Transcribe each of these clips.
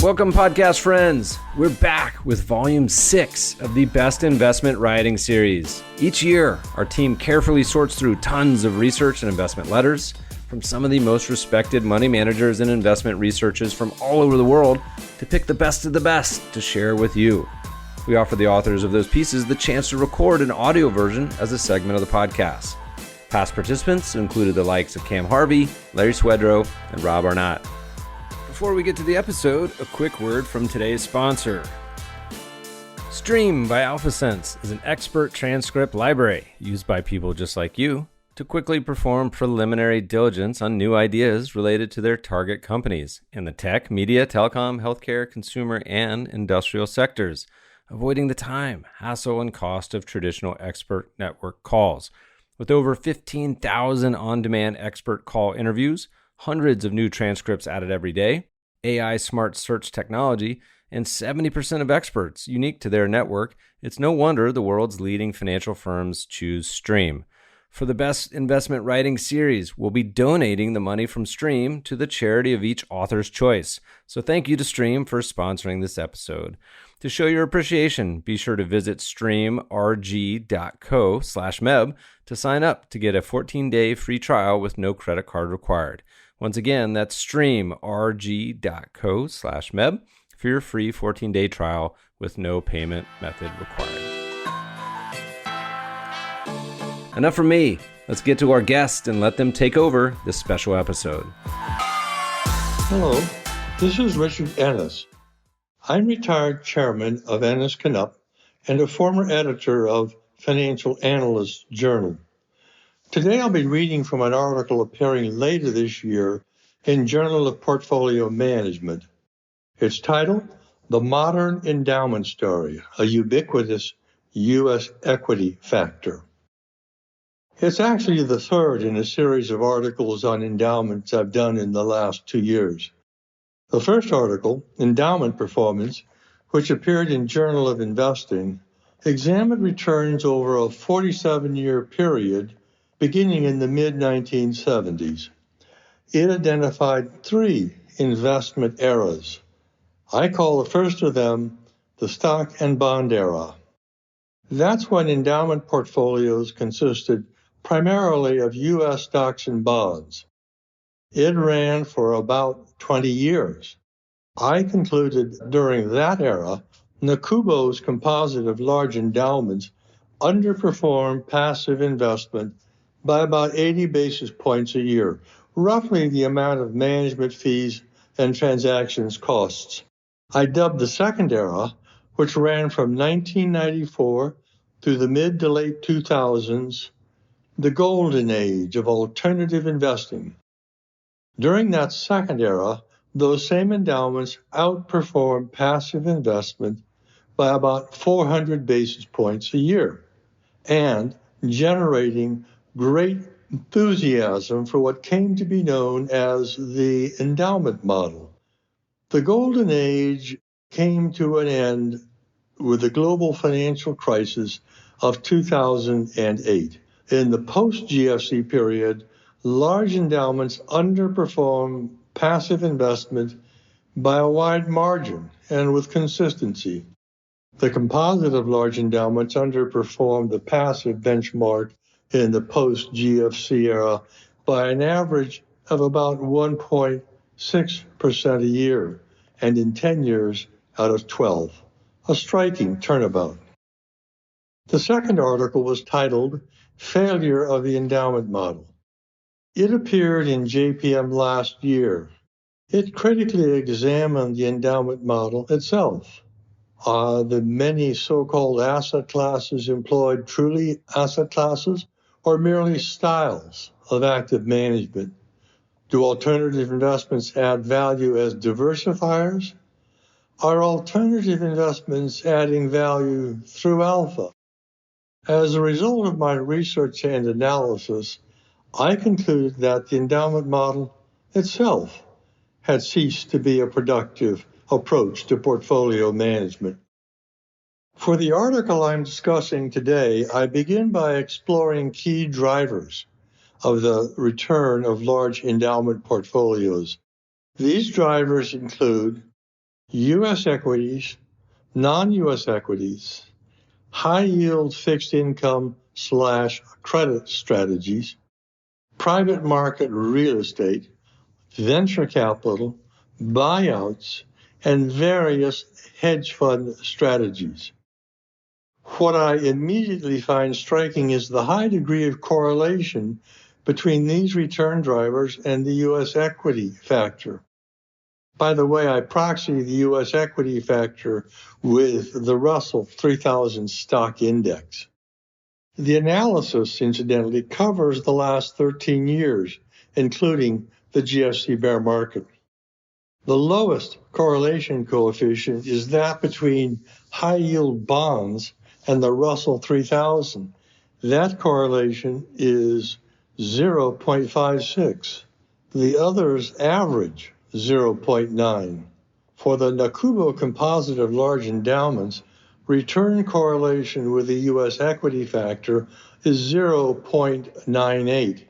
Welcome, podcast friends. We're back with volume 6 of the Best Investment Writing series. Each year, our team carefully sorts through tons of research and investment letters from some of the most respected money managers and investment researchers from all over the world to pick the best of the best to share with you. We offer the authors of those pieces the chance to record an audio version as a segment of the podcast. Past participants included the likes of Cam Harvey, Larry Swedroe, and Rob Arnott. Before we get to the episode, a quick word from today's sponsor. Stream by AlphaSense is an expert transcript library used by people just like you to quickly perform preliminary diligence on new ideas related to their target companies in the tech, media, telecom, healthcare, consumer, and industrial sectors, avoiding the time, hassle, and cost of traditional expert network calls. With over 15,000 on-demand expert call interviews, hundreds of new transcripts added every day, AI smart search technology, and 70% of experts unique to their network, it's no wonder the world's leading financial firms choose Stream. For the Best Investment Writing series, we'll be donating the money from Stream to the charity of each author's choice. So thank you to Stream for sponsoring this episode. To show your appreciation, be sure to visit streamrg.co/meb to sign up to get a 14-day free trial with no credit card required. Once again, that's streamrg.co/meb for your free 14-day trial with no payment method required. Enough from me. Let's get to our guest and let them take over this special episode. Hello, this is Richard Ennis. I'm retired chairman of EnnisKnupp and a former editor of Financial Analyst Journal. Today I'll be reading from an article appearing later this year in Journal of Portfolio Management. It's titled, The Modern Endowment Story, a Ubiquitous U.S. Equity Factor. It's actually the third in a series of articles on endowments I've done in the last 2 years. The first article, Endowment Performance, which appeared in Journal of Investing, examined returns over a 47-year period beginning in the mid-1970s. It identified 3 investment eras. I call the first of them the stock and bond era. That's when endowment portfolios consisted primarily of U.S. stocks and bonds. It ran for about 20 years. I concluded during that era, Nakubo's composite of large endowments underperformed passive investment by about 80 basis points a year, roughly the amount of management fees and transactions costs. I dubbed the second era, which ran from 1994 through the mid to late 2000s, the golden age of alternative investing. During that second era, those same endowments outperformed passive investment by about 400 basis points a year, and generating great enthusiasm for what came to be known as the endowment model. The golden age came to an end with the global financial crisis of 2008. In the post-GFC period, large endowments underperformed passive investment by a wide margin and with consistency. The composite of large endowments underperformed the passive benchmark in the post-GFC era by an average of about 1.6% a year, and in 10 years out of 12. A striking turnabout. The second article was titled, Failure of the Endowment Model. It appeared in JPM last year. It critically examined the endowment model itself. Are the many so-called asset classes employed truly asset classes or merely styles of active management? Do alternative investments add value as diversifiers? Are alternative investments adding value through alpha? As a result of my research and analysis, I concluded that the endowment model itself had ceased to be a productive approach to portfolio management. For the article I'm discussing today, I begin by exploring key drivers of the return of large endowment portfolios. These drivers include U.S. equities, non-U.S. equities, high-yield fixed income/credit strategies, private market real estate, venture capital, buyouts, and various hedge fund strategies. What I immediately find striking is the high degree of correlation between these return drivers and the U.S. equity factor. By the way, I proxy the U.S. equity factor with the Russell 3000 stock index. The analysis, incidentally, covers the last 13 years, including the GFC bear market. The lowest correlation coefficient is that between high-yield bonds and the Russell 3000. That correlation is 0.56. The others average 0.9. For the Nakubo composite of large endowments, return correlation with the U.S. equity factor is 0.98.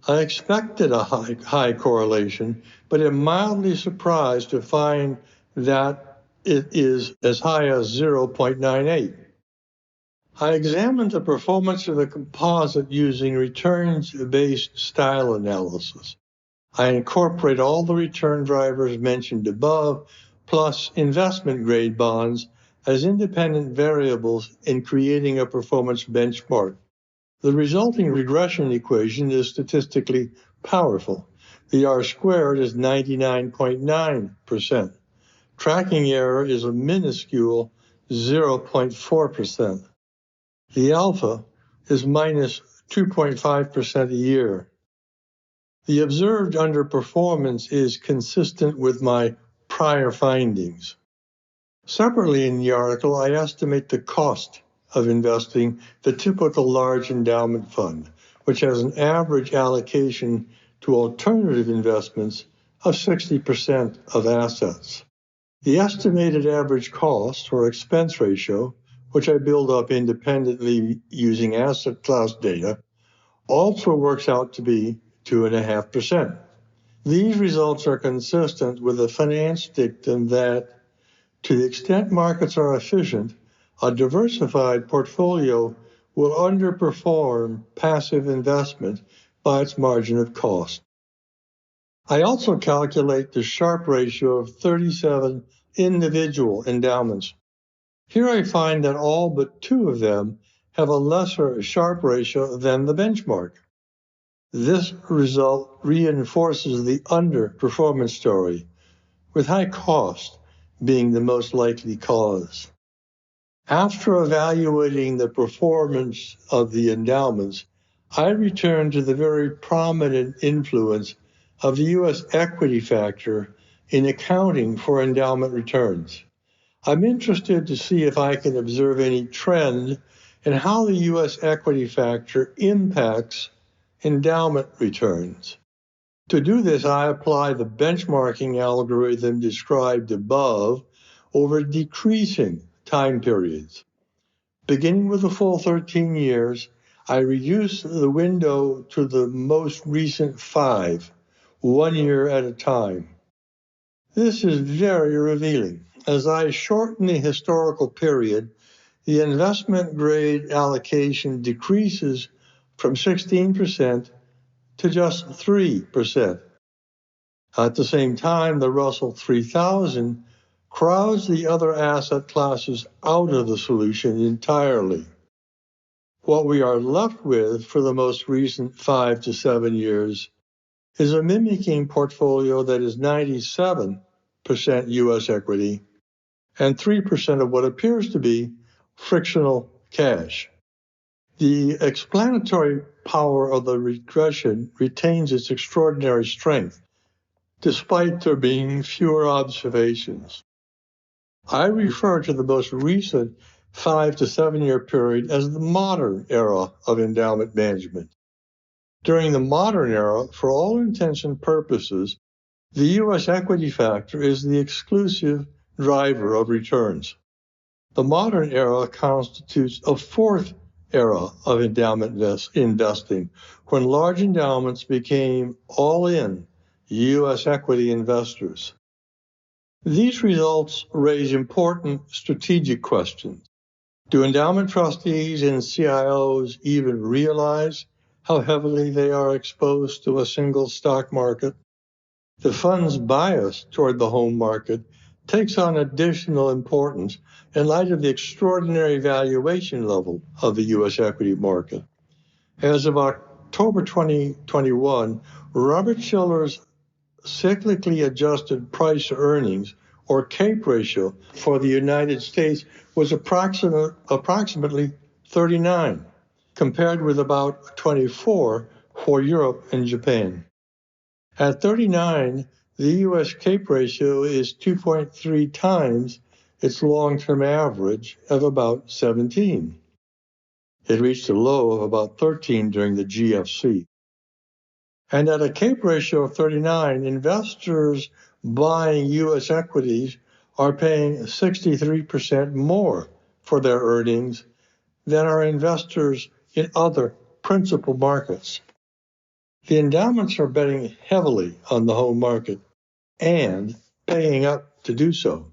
I expected a high correlation, but am mildly surprised to find that it is as high as 0.98. I examined the performance of the composite using returns-based style analysis. I incorporate all the return drivers mentioned above, plus investment-grade bonds, as independent variables in creating a performance benchmark. The resulting regression equation is statistically powerful. The R-squared is 99.9%. Tracking error is a minuscule 0.4%. The alpha is minus 2.5% a year. The observed underperformance is consistent with my prior findings. Separately in the article, I estimate the cost of investing the typical large endowment fund, which has an average allocation to alternative investments of 60% of assets. The estimated average cost or expense ratio, which I build up independently using asset class data, also works out to be 2.5%. These results are consistent with the finance dictum that, to the extent markets are efficient, a diversified portfolio will underperform passive investment by its margin of cost. I also calculate the Sharpe ratio of 37 individual endowments. Here I find that all but 2 of them have a lesser Sharpe ratio than the benchmark. This result reinforces the underperformance story, with high cost being the most likely cause. After evaluating the performance of the endowments, I return to the very prominent influence of the U.S. equity factor in accounting for endowment returns. I'm interested to see if I can observe any trend in how the U.S. equity factor impacts endowment returns. To do this, I apply the benchmarking algorithm described above over decreasing time periods. Beginning with the full 13 years, I reduce the window to the most recent 5, 1 year at a time. This is very revealing. As I shorten the historical period, the investment grade allocation decreases from 16% to just 3%. At the same time, the Russell 3000 crowds the other asset classes out of the solution entirely. What we are left with for the most recent 5 to 7 years is a mimicking portfolio that is 97% U.S. equity and 3% of what appears to be frictional cash. The explanatory power of the regression retains its extraordinary strength, despite there being fewer observations. I refer to the most recent 5 to 7 year period as the modern era of endowment management. During the modern era, for all intents and purposes, the U.S. equity factor is the exclusive driver of returns. The modern era constitutes a fourth era of endowment investing, when large endowments became all-in U.S. equity investors. These results raise important strategic questions. Do endowment trustees and CIOs even realize how heavily they are exposed to a single stock market? The fund's bias toward the home market takes on additional importance in light of the extraordinary valuation level of the U.S. equity market. As of October 2021, Robert Shiller's cyclically adjusted price earnings, or CAPE ratio, for the United States was approximately 39, compared with about 24 for Europe and Japan. At 39, the U.S. CAPE ratio is 2.3 times its long-term average of about 17. It reached a low of about 13 during the GFC. And at a CAPE ratio of 39, investors buying U.S. equities are paying 63% more for their earnings than are investors in other principal markets. The endowments are betting heavily on the home market and paying up to do so.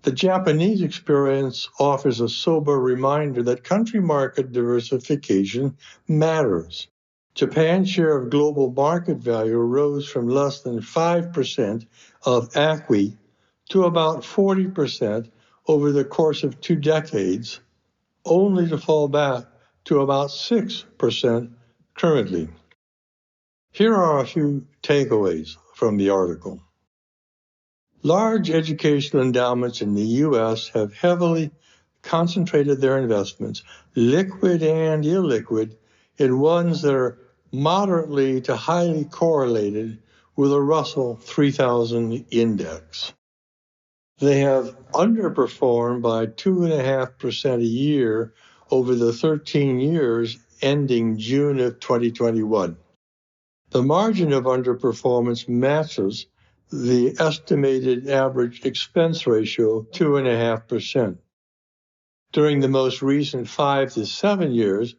The Japanese experience offers a sober reminder that country market diversification matters. Japan's share of global market value rose from less than 5% of ACWI to about 40% over the course of 2 decades, only to fall back to about 6% currently. Here are a few takeaways from the article. Large educational endowments in the U.S. have heavily concentrated their investments, liquid and illiquid, in ones that are moderately to highly correlated with a Russell 3000 index. They have underperformed by 2.5% a year over the 13 years ending June of 2021. The margin of underperformance matches the estimated average expense ratio, 2.5%. During the most recent 5 to 7 years,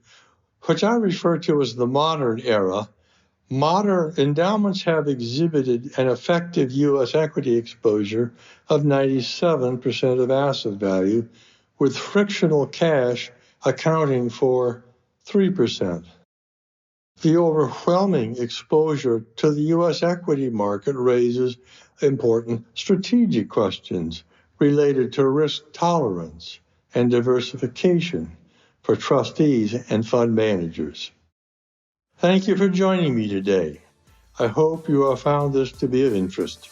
which I refer to as the modern era, modern endowments have exhibited an effective U.S. equity exposure of 97% of asset value, with frictional cash accounting for 3%. The overwhelming exposure to the U.S. equity market raises important strategic questions related to risk tolerance and diversification for trustees and fund managers. Thank you for joining me today. I hope you have found this to be of interest.